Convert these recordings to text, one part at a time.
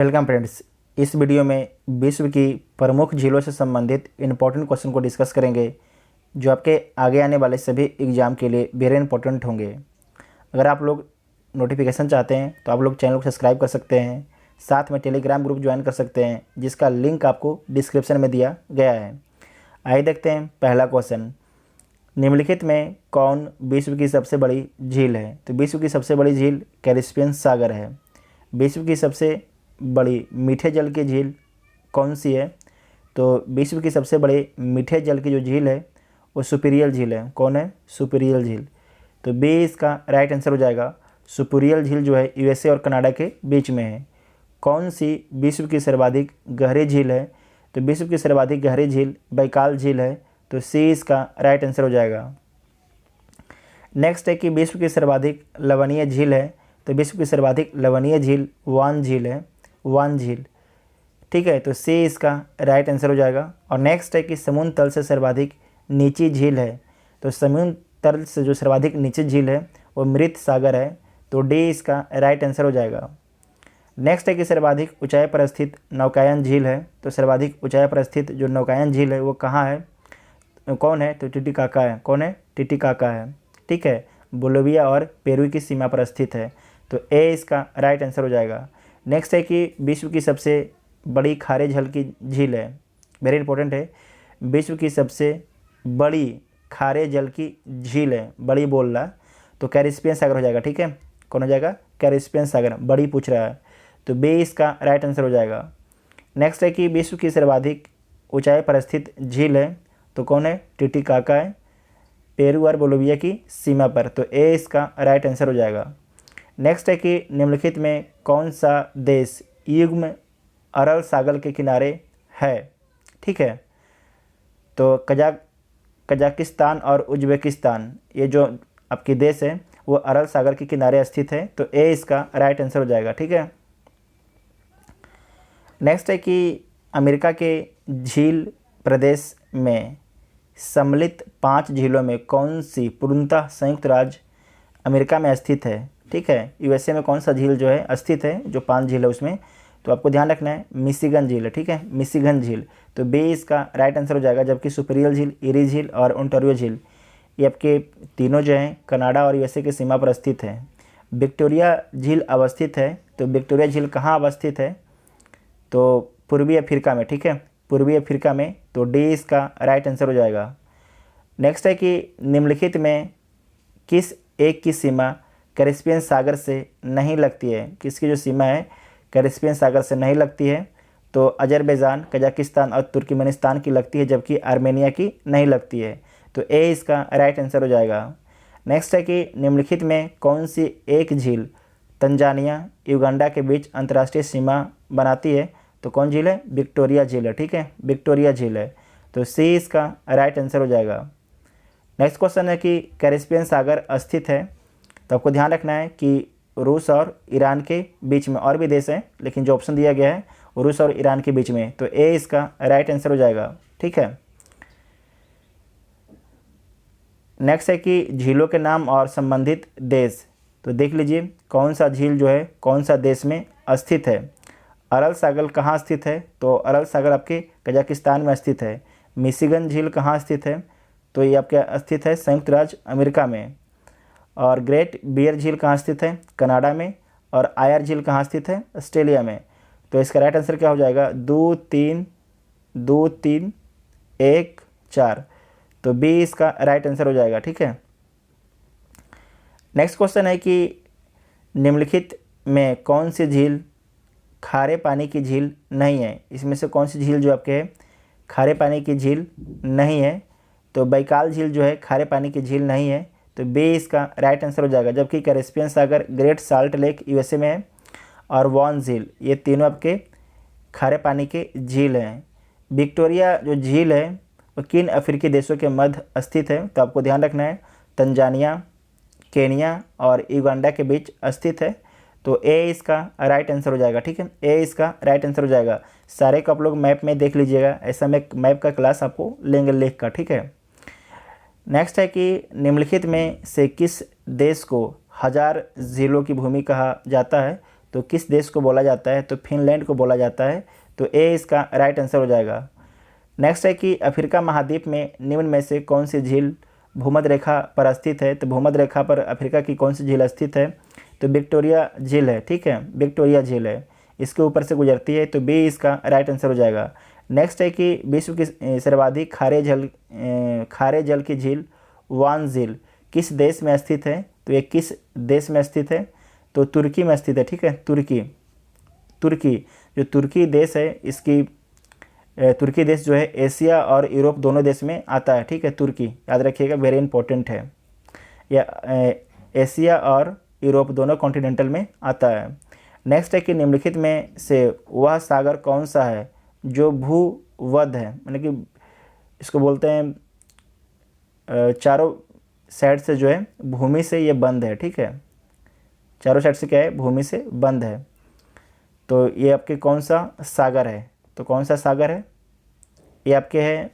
Welcome friends. इस video में विश्व की प्रमुख झीलों से संबंधित इम्पोर्टेंट क्वेश्चन को डिस्कस करेंगे जो आपके आगे आने वाले सभी एग्जाम के लिए वेरी इंपॉर्टेंट होंगे। अगर आप लोग नोटिफिकेशन चाहते हैं तो आप लोग चैनल को सब्सक्राइब कर सकते हैं, साथ में टेलीग्राम ग्रुप ज्वाइन कर सकते हैं जिसका लिंक आपको डिस्क्रिप्शन में दिया गया है। आइए देखते हैं पहला क्वेश्चन। निम्नलिखित में कौन विश्व की सबसे बड़ी झील है? तो विश्व की सबसे बड़ी झील कैरिबियन सागर है। विश्व की सबसे बड़ी मीठे जल की झील कौन सी है? तो विश्व की सबसे बड़ी मीठे जल की जो झील है वो सुपीरियर झील है। कौन है? सुपीरियर झील। तो बी इसका राइट आंसर हो जाएगा। सुपीरियर झील जो है यूएसए और कनाडा के बीच में है। कौन सी विश्व की सर्वाधिक गहरी झील है? तो विश्व की सर्वाधिक गहरी झील बैकाल झील है। तो सी इसका राइट आंसर हो जाएगा। नेक्स्ट है कि विश्व की सर्वाधिक लवणीय झील है। तो विश्व की सर्वाधिक लवणीय झील वान झील है। वान झील, ठीक है। तो सी इसका राइट आंसर हो जाएगा। और नेक्स्ट है कि समुद्र तल से सर्वाधिक नीची झील है। तो समुद्र तल से जो सर्वाधिक नीची झील है वो मृत सागर है। तो डी इसका राइट आंसर हो जाएगा। नेक्स्ट है कि सर्वाधिक ऊंचाई पर स्थित नौकायन झील है। तो सर्वाधिक ऊंचाई पर स्थित जो नौकायन झील है वो कहाँ है, कौन है? तो टिटिकाका है। कौन है? टिटिकाका है, ठीक है। बोलिविया और पेरू की सीमा पर स्थित है। तो ए इसका राइट आंसर हो जाएगा। नेक्स्ट है कि विश्व की सबसे बड़ी खारे जल की झील है। वेरी इंपॉर्टेंट है। विश्व की सबसे बड़ी खारे जल की झील है, बड़ी बोल रहा, तो कैरिबियन सागर हो जाएगा, ठीक है। कौन हो जाएगा? कैरिबियन सागर, बड़ी पूछ रहा है। तो बी इसका राइट आंसर हो जाएगा। नेक्स्ट है कि विश्व की सर्वाधिक ऊंचाई पर स्थित झील है। तो कौन है? टिटिकाका है, पेरू और बोलिविया की सीमा पर। तो ए इसका राइट आंसर हो जाएगा। नेक्स्ट है कि निम्नलिखित में कौन सा देश युग्म अरल सागर के किनारे है, ठीक है। तो कजाकिस्तान और उज्बेकिस्तान, ये जो आपके देश है वो अरल सागर के किनारे स्थित है। तो ए इसका राइट आंसर हो जाएगा, ठीक है। नेक्स्ट है कि अमेरिका के झील प्रदेश में सम्मिलित 5 झीलों में कौन सी पूर्णतः संयुक्त राज्य अमेरिका में स्थित है, ठीक है। यूएसए में कौन सा झील जो है स्थित है, जो 5 झील है उसमें? तो आपको ध्यान रखना है मिशिगन झील है, ठीक है। मिशिगन झील। तो बी इसका राइट आंसर हो जाएगा। जबकि सुपीरियर झील, इरी झील और ओंटारियो झील ये आपके तीनों जो हैं कनाडा और यूएसए की सीमा पर स्थित है। विक्टोरिया झील अवस्थित है। तो विक्टोरिया झील कहाँ अवस्थित है? तो पूर्वी अफ्रीका में, ठीक है, पूर्वी अफ्रीका में। तो डी इसका राइट आंसर हो जाएगा। नेक्स्ट है कि निम्नलिखित में किस एक की सीमा कैरिबियन सागर से नहीं लगती है? किसकी जो सीमा है कैरिबियन सागर से नहीं लगती है? तो अजरबैजान, कजाकिस्तान और तुर्कमेनिस्तान की लगती है, जबकि आर्मेनिया की नहीं लगती है। तो ए इसका राइट आंसर हो जाएगा। नेक्स्ट है कि निम्नलिखित में कौन सी एक झील तंजानिया युगांडा के बीच अंतर्राष्ट्रीय सीमा बनाती है? तो कौन झील है? विक्टोरिया झील है, ठीक है, विक्टोरिया झील है। तो सी इसका राइट आंसर हो जाएगा। नेक्स्ट क्वेश्चन है कि कैरिबियन सागर स्थित है। तो आपको ध्यान रखना है कि रूस और ईरान के बीच में, और भी देश हैं लेकिन जो ऑप्शन दिया गया है रूस और ईरान के बीच में। तो ए इसका राइट आंसर हो जाएगा, ठीक है। नेक्स्ट है कि झीलों के नाम और संबंधित देश। तो देख लीजिए कौन सा झील जो है कौन सा देश में स्थित है। अरल सागर कहाँ स्थित है? तो अरल सागर आपके कजाकिस्तान में स्थित है। मिशिगन झील कहाँ स्थित है? तो ये आपके स्थित है संयुक्त राज्य अमेरिका में। और ग्रेट बियर झील कहाँ स्थित है? कनाडा में। और आयर झील कहाँ स्थित है? ऑस्ट्रेलिया में। तो इसका राइट आंसर क्या हो जाएगा? 2 3 2 3 1 4। तो बी इसका राइट आंसर हो जाएगा, ठीक है। नेक्स्ट क्वेश्चन है कि निम्नलिखित में कौन सी झील खारे पानी की झील नहीं है? इसमें से कौन सी झील जो आपके है खारे पानी की झील नहीं है? तो बैकाल झील जो है खारे पानी की झील नहीं है। तो बी इसका राइट आंसर हो जाएगा। जबकि कैरिबियन सागर, ग्रेट साल्ट लेक यूएसए में है और वॉन झील, ये तीनों आपके खारे पानी के झील हैं। विक्टोरिया जो झील है वो किन अफ्रीकी देशों के मध्य स्थित है? तो आपको ध्यान रखना है तंजानिया, केनिया और युगांडा के बीच स्थित है। तो ए इसका राइट आंसर हो जाएगा, ठीक है। ए इसका राइट आंसर हो जाएगा। सारे को आप लोग मैप में देख लीजिएगा, ऐसा मैं मैप का क्लास आपको लेंगे लिख का, ठीक है। नेक्स्ट है कि निम्नलिखित में से किस देश को 1000 झीलों की भूमि कहा जाता है? तो किस देश को बोला जाता है? तो फिनलैंड को बोला जाता है। तो ए इसका राइट आंसर हो जाएगा। नेक्स्ट है कि अफ्रीका महाद्वीप में निम्न में से कौन सी झील भूमध्य रेखा पर स्थित है? तो भूमध्य रेखा पर अफ्रीका की कौन सी झील स्थित है? तो विक्टोरिया झील है, ठीक है, विक्टोरिया झील है, इसके ऊपर से गुजरती है। तो बी इसका राइट आंसर हो जाएगा। नेक्स्ट है कि विश्व की सर्वाधिक खारे जल की झील वान झील किस देश में स्थित है? तो ये किस देश में स्थित है? तो तुर्की में स्थित है, ठीक है, तुर्की जो तुर्की देश है, इसकी तुर्की देश जो है एशिया और यूरोप दोनों देश में आता है, ठीक है, तुर्की याद रखिएगा, वेरी इंपॉर्टेंट है। या एशिया और यूरोप दोनों कॉन्टिनेंटल में आता है। नेक्स्ट है कि निम्नलिखित में से वह सागर कौन सा है जो भूवध है, यानी कि इसको बोलते हैं चारों साइड से जो है भूमि से ये बंद है, ठीक है, चारों साइड से क्या है, भूमि से बंद है। तो ये आपके कौन सा सागर है? तो कौन सा सागर है? ये आपके है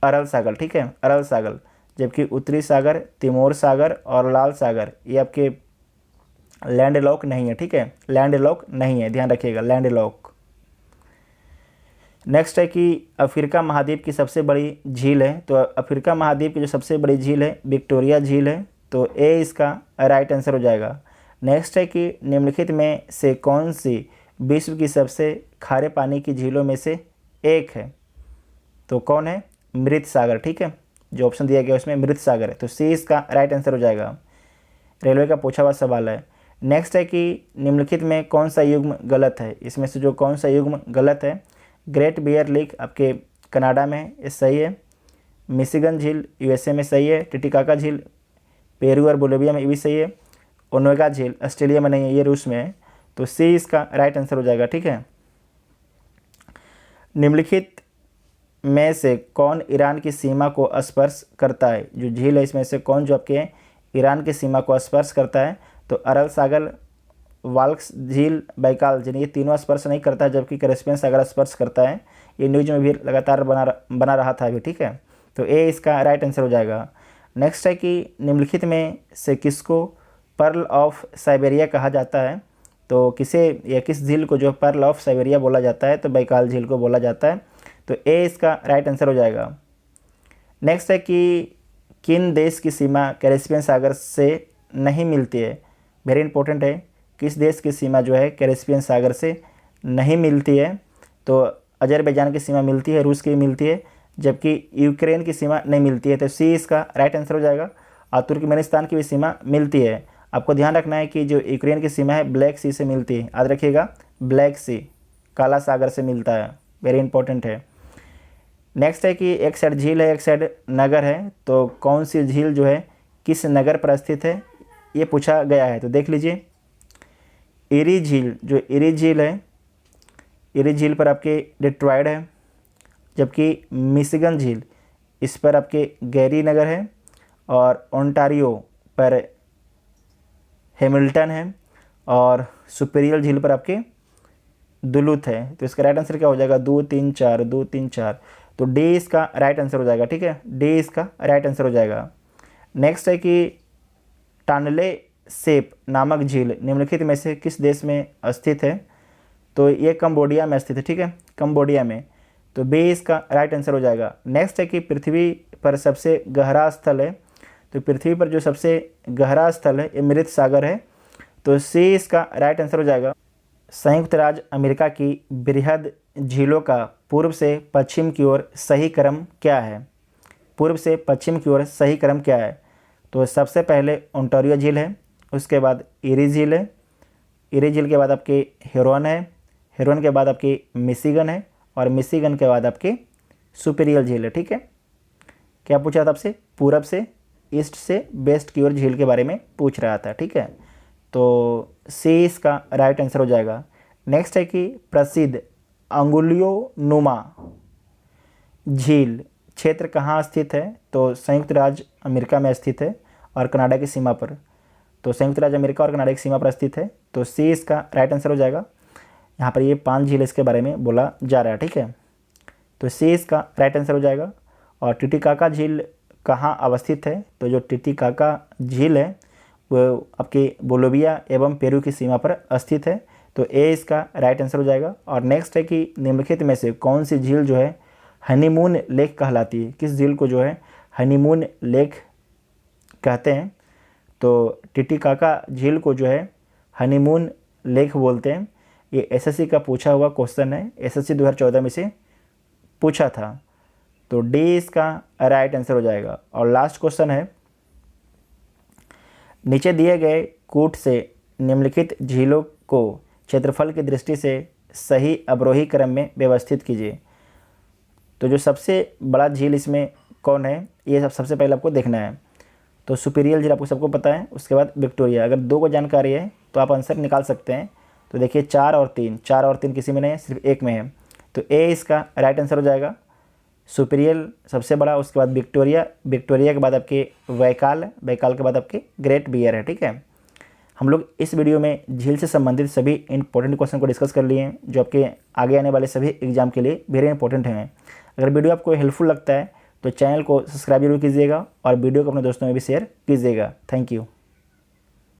अरल सागर, ठीक है, अरल सागर। जबकि उत्तरी सागर, तिमोर सागर और लाल सागर ये आपके लैंडलॉक नहीं है, ठीक है, लैंडलॉक नहीं है, ध्यान रखिएगा, लैंडलॉक। नेक्स्ट है कि अफ्रीका महाद्वीप की सबसे बड़ी झील है। तो अफ्रीका महाद्वीप की जो सबसे बड़ी झील है विक्टोरिया झील है। तो ए इसका राइट आंसर हो जाएगा। नेक्स्ट है कि निम्नलिखित में से कौन सी विश्व की सबसे खारे पानी की झीलों में से एक है? तो कौन है? मृत सागर, ठीक है, जो ऑप्शन दिया गया उसमें मृत सागर है। तो सी इसका राइट आंसर हो जाएगा। रेलवे का पूछा हुआ सवाल है। नेक्स्ट है कि निम्नलिखित में कौन सा युग्म गलत है? इसमें से जो कौन सा युग्म गलत है? ग्रेट बियर लेक आपके कनाडा में है, ये सही है। मिशिगन झील यूएसए में सही है। टिटिकाका झील पेरू और बोलिविया में, ये भी सही है। ओनेगा झील ऑस्ट्रेलिया में नहीं है, ये रूस में है। तो सी इसका राइट आंसर हो जाएगा, ठीक है। निम्नलिखित में से कौन ईरान की सीमा को स्पर्श करता है? जो झील है इसमें से कौन जो आपके ईरान की सीमा को स्पर्श करता है? तो अरल सागर, वाल्क्स झील, बैकाल झील, ये तीनों स्पर्श नहीं करता है, जबकि कैस्पियन सागर स्पर्श करता है। ये न्यूज में भी लगातार बना रहा था अभी, ठीक है। तो ए इसका राइट आंसर हो जाएगा। नेक्स्ट है कि निम्नलिखित में से किसको पर्ल ऑफ साइबेरिया कहा जाता है? तो किसे या किस झील को जो पर्ल ऑफ साइबेरिया बोला जाता है? तो बैकाल झील को बोला जाता है। तो ए इसका राइट आंसर हो जाएगा। नेक्स्ट है कि किन देश की सीमा कैस्पियन सागर से नहीं मिलती है? वेरी इंपॉर्टेंट है, किस देश की सीमा जो है कैस्पियन सागर से नहीं मिलती है? तो अजरबैजान की सीमा मिलती है, रूस की मिलती है, जबकि यूक्रेन की सीमा नहीं मिलती है। तो सी इसका राइट आंसर हो जाएगा। और तुर्कमेनिस्तान की भी सीमा मिलती है। आपको ध्यान रखना है कि जो यूक्रेन की सीमा है ब्लैक सी से मिलती है, याद रखिएगा, ब्लैक सी, काला सागर से मिलता है, वेरी इंपॉर्टेंट है। नेक्स्ट है कि एक साइड झील है, एक साइड नगर है, तो कौन सी झील जो है किस नगर पर स्थित है, ये पूछा गया है। तो देख लीजिए, इरी झील, जो इरी झील है, इरी झील पर आपके डेट्रॉयड है, जबकि मिशिगन झील इस पर आपके गैरी नगर है, और ओंटारियो पर हैमिल्टन है, और सुपीरियर झील पर आपके दुलुथ है। तो इसका राइट आंसर क्या हो जाएगा? 2 3 4, 2 3 4। तो डी इसका राइट आंसर हो जाएगा, ठीक है, डी इसका राइट आंसर हो जाएगा। नेक्स्ट है कि टानले सेप नामक झील निम्नलिखित में से किस देश में स्थित है? तो ये कंबोडिया में स्थित है, ठीक है, कंबोडिया में। तो बी इसका राइट आंसर हो जाएगा। नेक्स्ट है कि पृथ्वी पर सबसे गहरा स्थल है। तो पृथ्वी पर जो सबसे गहरा स्थल है ये मृत सागर है। तो सी इसका राइट आंसर हो जाएगा। संयुक्त राज्य अमेरिका की बृहद झीलों का पूर्व से पश्चिम की ओर सही क्रम क्या है? पूर्व से पश्चिम की ओर सही क्रम क्या है? तो सबसे पहले ओंटारियो झील है, उसके बाद इरी झील है, इरी झील के बाद आपके हेरोन है, हेरोन के बाद आपकी मिशिगन है, और मिशिगन के बाद आपके सुपीरियर झील है, ठीक है। क्या पूछा था आपसे? पूरब से, ईस्ट से वेस्ट की ओर झील के बारे में पूछ रहा था, ठीक है। तो सी इसका राइट आंसर हो जाएगा। नेक्स्ट है कि प्रसिद्ध अंगुलियो नुमा झील क्षेत्र कहाँ स्थित है? तो संयुक्त राज्य अमेरिका में स्थित है और कनाडा की सीमा पर। तो संयुक्त राज्य अमेरिका और कनाडा की सीमा पर स्थित है। तो सी इसका राइट आंसर हो जाएगा। यहाँ पर ये 5 झील इसके बारे में बोला जा रहा है, ठीक है। तो सी इसका राइट आंसर हो जाएगा। और टिटिकाका झील कहाँ अवस्थित है? तो जो टिटिकाका झील है वो आपके बोलिविया एवं पेरू की सीमा पर स्थित है। तो ए इसका राइट आंसर हो जाएगा। और नेक्स्ट है कि निम्नलिखित में से कौन सी झील जो है हनीमून लेक कहलाती है, किस झील को जो है हनीमून लेक कहते हैं। तो टिटिकाका झील को जो है हनीमून लेक बोलते हैं। ये एसएससी का पूछा हुआ क्वेश्चन है, एसएससी 2014 में से पूछा था। तो डी इसका राइट आंसर हो जाएगा। और लास्ट क्वेश्चन है, नीचे दिए गए कूट से निम्नलिखित झीलों को क्षेत्रफल की दृष्टि से सही अवरोही क्रम में व्यवस्थित कीजिए। तो जो सबसे बड़ा झील इसमें कौन है, ये सबसे पहले आपको देखना है। तो सुपीरियर झील आपको सबको पता है, उसके बाद विक्टोरिया। अगर दो को जानकारी है तो आप आंसर निकाल सकते हैं। तो देखिए 4 और 3 किसी में नहीं है, सिर्फ एक में है। तो ए इसका राइट आंसर हो जाएगा। सुपीरियर सबसे बड़ा, उसके बाद विक्टोरिया के बाद आपके वैकाल के बाद आपके ग्रेट बियर है। ठीक है, हम लोग इस वीडियो में झील से संबंधित सभी इंपॉर्टेंट क्वेश्चन को डिस्कस कर लिए हैं, जो आपके आगे आने वाले सभी एग्जाम के लिए वेरी इंपॉर्टेंट हैं। अगर वीडियो आपको हेल्पफुल लगता है तो चैनल को सब्सक्राइब जरूर कीजिएगा और वीडियो को अपने दोस्तों में भी शेयर कीजिएगा। Thank you.